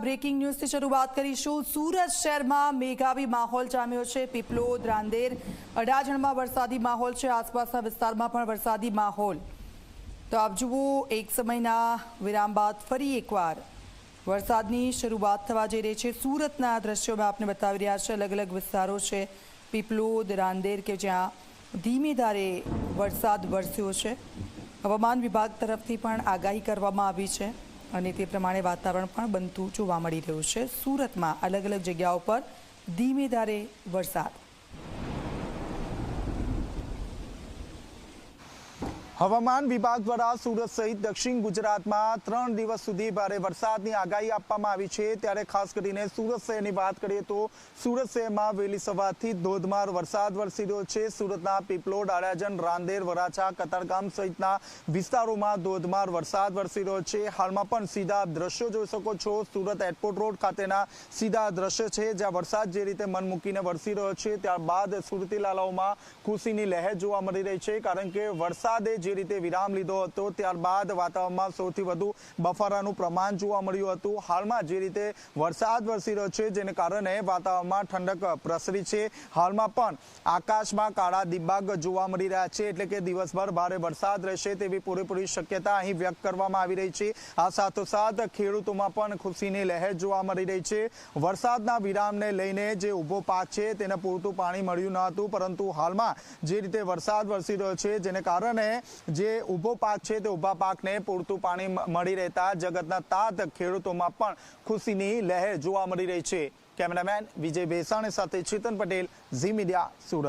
Breaking ન્યૂઝથી શરૂઆત કરીશું। સુરત શહેરમાં મેઘાવી માહોલ જામ્યો છે। પીપલોદ, રાંદેર, અડાજણમાં વરસાદી માહોલ છે। આસપાસના વિસ્તારમાં પણ વરસાદી માહોલ। તો આપ જુઓ, એક સમયના વિરામ બાદ ફરી એકવાર વરસાદની શરૂઆત થવા જઈ રહી છે। સુરતના દ્રશ્યો મેં આપને બતાવી રહ્યા છે। અલગ અલગ વિસ્તારો છે પીપલોદ, રાંદેર કે જ્યાં ધીમી ધારે વરસાદ વરસ્યો છે। હવામાન વિભાગ તરફથી પણ આગાહી કરવામાં આવી છે અને તે પ્રમાણે વાતાવરણ પણ બનતું જોવા મળી રહ્યું છે। સુરતમાં અલગ અલગ જગ્યાઓ પર ધીમે ધારે વરસાદ। હવામાન વિભાગ દ્વારા સુરત સહિત દક્ષિણ ગુજરાતમાં 3 દિવસ સુધી ભારે વરસાદની આગાહી આપવામાં આવી છે। ત્યારે ખાસ કરીને સુરત શહેરની વાત કરીએ તો સુરત શહેરમાં વહેલી સવારથી ધોધમાર વરસાદ વરસી રહ્યો છે। સુરતના પીપલોદ, અડાજણ, રાંદેર, વરાછા, કતારગામ સહિતના વિસ્તારોમાં ધોધમાર વરસાદ વરસી રહ્યો છે। હાલમાં પણ સીધા દ્રશ્યો જોઈ શકો છો। સુરત એરપોર્ટ રોડ ખાતેના સીધા દ્રશ્ય છે, જ્યાં વરસાદ જે રીતે મન મૂકીને વરસી રહ્યો છે, ત્યારબાદ સુરતી લાલાઓમાં ખુશીની લહેર જોવા મળી રહી છે, કારણ કે વરસાદે જે રીતે વિરામ લીધો હતો ત્યારબાદ વાતાવરણમાં સૌથી વધુ બફારાનું પ્રમાણ જોવા મળ્યું હતું। હાલમાં જે રીતે વરસાદ વરસી રહ્યો છે, જેને કારણે વાતાવરણમાં ઠંડક પ્રસરી છે। હાલમાં પણ આકાશમાં કાળા દિબાગ જોવા મળી રહ્યા છે, એટલે કે દિવસભર ભારે વરસાદ રહેશે તેવી પૂરેપૂરી શક્યતા અહીં વ્યક્ત કરવામાં આવી રહી છે। આ સાથોસાથ ખેડૂતોમાં પણ ખુશીની લહેર જોવા મળી રહી છે। વરસાદના વિરામને લઈને જે ઊભો પાક છે તેને પૂરતું પાણી મળ્યું ન હતું, પરંતુ હાલમાં જે રીતે વરસાદ વરસી રહ્યો છે, જેને કારણે જે ઊભો પાક છે તે ઊભા પાકને પૂરતું પાણી મળી રહેતા જગતના તાત ખેડૂતોમાં પણ ખુશીની લહેર જોવા મળી રહી છે। કેમેરામેન વિજય બેસાણી સાથે ચેતન પટેલ, ઝી મીડિયા, સુરત।